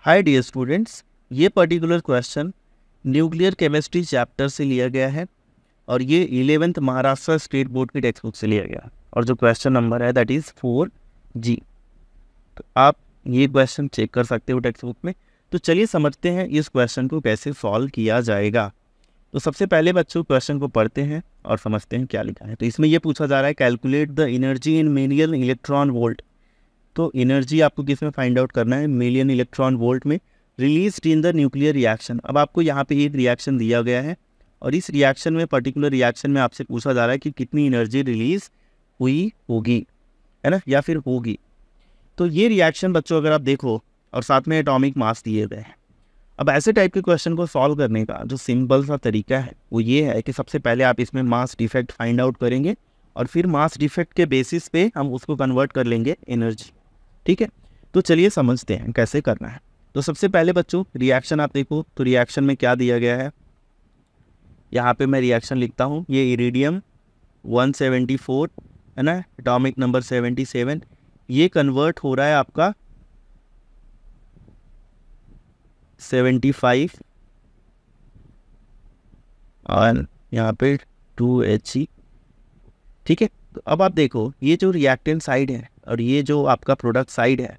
Hi dear students, ये particular question nuclear chemistry chapter से लिया गया है और ये 11th महाराष्ट्र स्टेट बोर्ड की टेक्स्ट बुक से लिया गया है और जो क्वेश्चन नंबर है दैट इज़ 4G। तो आप ये क्वेश्चन चेक कर सकते हो टेक्स्ट बुक में। तो चलिए समझते हैं इस क्वेश्चन को कैसे सॉल्व किया जाएगा। तो सबसे पहले बच्चों क्वेश्चन को पढ़ते हैं और समझते हैं क्या लिखा है। तो इसमें यह पूछा जा रहा है calculate the energy in million electron volt. तो एनर्जी आपको किस में फाइंड आउट करना है, मिलियन इलेक्ट्रॉन वोल्ट में release in the nuclear reaction. अब आपको यहाँ पे एक रिएक्शन दिया गया है और इस रिएक्शन में पर्टिकुलर रिएक्शन में आपसे पूछा जा रहा है कि कितनी एनर्जी रिलीज हुई होगी, है ना, या फिर होगी। तो ये रिएक्शन बच्चों अगर आप देखो और साथ में एटॉमिक मास दिए गए हैं। अब ऐसे टाइप के क्वेश्चन को सॉल्व करने का जो सिंपल सा तरीका है वो ये है कि सबसे पहले आप इसमें मास डिफेक्ट फाइंड आउट करेंगे और फिर मास डिफेक्ट के बेसिस पे हम उसको कन्वर्ट कर लेंगे एनर्जी। ठीक है, तो चलिए समझते हैं कैसे करना है। तो सबसे पहले बच्चों रिएक्शन आप देखो तो रिएक्शन में क्या दिया गया है। यहाँ पे मैं रिएक्शन लिखता हूँ, ये इरिडियम 174 है ना, एटॉमिक नंबर 77, ये कन्वर्ट हो रहा है आपका 75 और यहाँ पे 2He। ठीक है, तो अब आप देखो ये जो रिएक्टेंट साइड है और ये जो आपका प्रोडक्ट साइड है,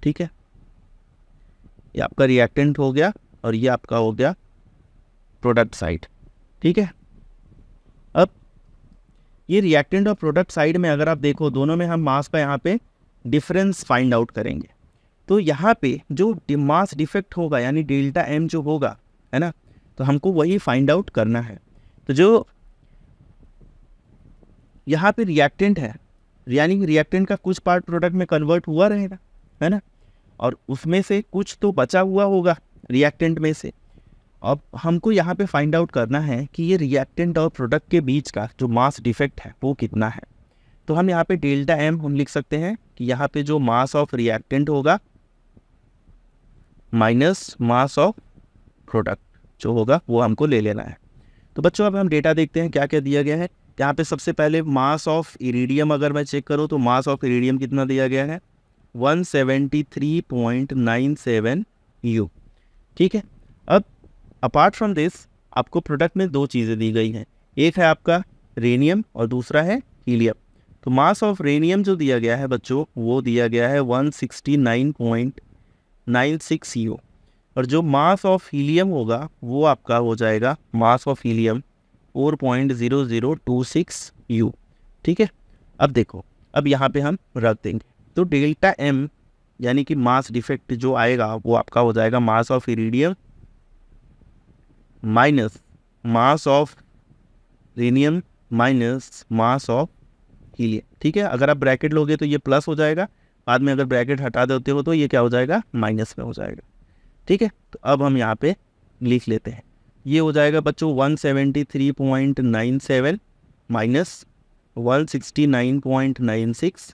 ठीक है, ये आपका रिएक्टेंट हो गया और ये आपका हो गया प्रोडक्ट साइड। ठीक है, अब ये रिएक्टेंट और प्रोडक्ट साइड में अगर आप देखो दोनों में हम मास का यहाँ पे डिफरेंस फाइंड आउट करेंगे। तो यहाँ पे जो मास डिफेक्ट होगा यानी डेल्टा एम जो होगा, है ना, तो हमको वही फाइंड आउट करना है। तो जो यहाँ पे रिएक्टेंट है यानी रिएक्टेंट का कुछ पार्ट प्रोडक्ट में कन्वर्ट हुआ रहेगा, है ना, और उसमें से कुछ तो बचा हुआ होगा रिएक्टेंट में से। अब हमको यहाँ पे फाइंड आउट करना है कि ये रिएक्टेंट और प्रोडक्ट के बीच का जो मास डिफेक्ट है वो कितना है। तो हम यहाँ पे डेल्टा एम हम लिख सकते हैं कि यहाँ पे जो मास ऑफ रिएक्टेंट होगा माइनस मास ऑफ प्रोडक्ट जो होगा वो हमको ले लेना है। तो बच्चों अब हम डेटा देखते हैं क्या क्या दिया गया है। यहाँ पे सबसे पहले मास ऑफ इरिडियम अगर मैं चेक करूँ तो मास ऑफ इरिडियम कितना दिया गया है, 173.97 U। ठीक है, अब अपार्ट फ्रॉम दिस आपको प्रोडक्ट में दो चीज़ें दी गई हैं, एक है आपका रेनियम और दूसरा है हीलियम। तो मास ऑफ रेनियम जो दिया गया है बच्चों वो दिया गया है 169.96 U और जो मास ऑफ हीलियम होगा वो आपका हो जाएगा मास ऑफ हीलियम 4.0026 U। ठीक है, अब देखो अब यहाँ पे हम रख देंगे तो डेल्टा एम यानी कि मास डिफेक्ट जो आएगा वो आपका हो जाएगा mass of iridium minus mass of rhenium minus mass of helium. ठीक है, अगर आप ब्रैकेट लोगे तो ये प्लस हो जाएगा, बाद में अगर ब्रैकेट हटा देते हो तो ये क्या हो जाएगा, माइनस में हो जाएगा। ठीक है, तो अब हम यहाँ पे लिख लेते हैं, ये हो जाएगा बच्चों 173.97 माइनस 169.96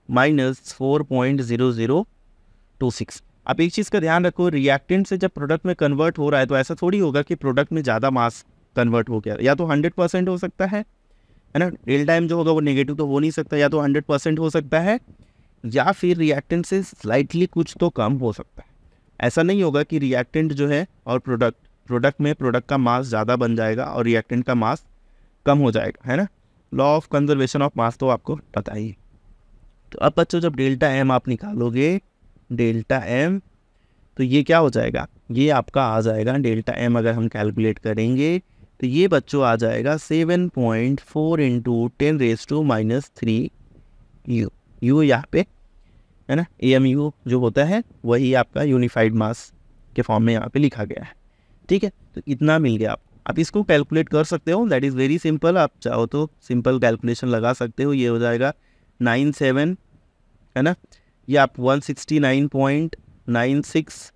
माइनस 4.0026। आप एक चीज़ का ध्यान रखो, रिएक्टेंट से जब प्रोडक्ट में कन्वर्ट हो रहा है तो ऐसा थोड़ी होगा कि प्रोडक्ट में ज़्यादा मास कन्वर्ट हो गया। या तो 100% हो सकता है ना, डेल्टा एम जो होगा वो नेगेटिव तो हो नहीं सकता, या तो 100% हो सकता है या फिर रिएक्टेंट से स्लाइटली कुछ तो कम हो सकता है। ऐसा नहीं होगा कि रिएक्टेंट जो है और प्रोडक्ट में प्रोडक्ट का मास ज़्यादा बन जाएगा और रिएक्टेंट का मास कम हो जाएगा, है ना। Law of conservation of mass तो आपको पता ही। तो अब बच्चों जब डेल्टा एम आप निकालोगे डेल्टा एम तो ये क्या हो जाएगा, ये आपका आ जाएगा डेल्टा एम अगर हम कैलकुलेट करेंगे तो ये बच्चों आ जाएगा 7.4 × 10⁻³ U। U यहाँ पे है ना, AMU जो होता है वही आपका यूनिफाइड मास के फॉर्म में यहाँ पे लिखा गया है। ठीक है, तो इतना मिल गया आपको। आप इसको कैलकुलेट कर सकते हो, दैट इज़ वेरी सिंपल। आप चाहो तो सिंपल कैलकुलेशन लगा सकते हो, ये हो जाएगा 97, है ना, ये आप 169.96,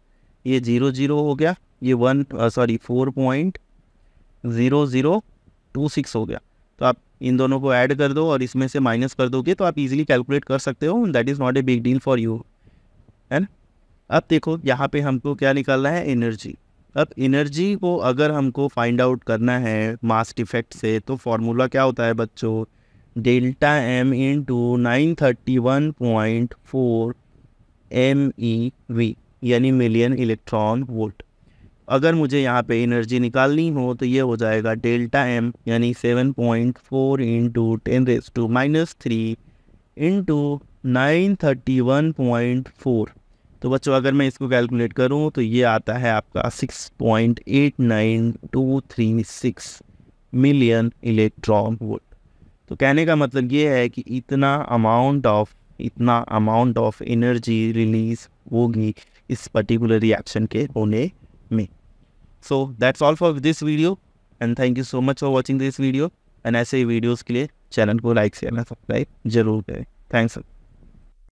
ये 00 हो गया, ये 4.0026 हो गया। तो आप इन दोनों को ऐड कर दो और इसमें से माइनस कर दोगे तो आप इजीली कैलकुलेट कर सकते हो, that is not a big deal for you, है ना। अब देखो यहाँ पे हमको क्या निकालना है, एनर्जी। अब एनर्जी को अगर हमको फाइंड आउट करना है मास डिफेक्ट से तो फॉर्मूला क्या होता है बच्चों, डेल्टा एम इंटू 931.4 MEV, यानी मिलियन इलेक्ट्रॉन वोल्ट। अगर मुझे यहाँ पे एनर्जी निकालनी हो तो ये हो जाएगा डेल्टा एम यानी 7.4 इंटू 10⁻³ इंटू 931.4। तो बच्चों अगर मैं इसको कैलकुलेट करूँ तो ये आता है आपका 6.89236 मिलियन इलेक्ट्रॉन वोल्ट। तो कहने का मतलब ये है कि इतना अमाउंट ऑफ एनर्जी रिलीज होगी इस पर्टिकुलर रिएक्शन के होने में। So that's all for this video and thank you so much for watching this video. And ऐसे ही वीडियोज़ के लिए चैनल को लाइक शेयर एंड सब्सक्राइब जरूर करें। थैंक्स।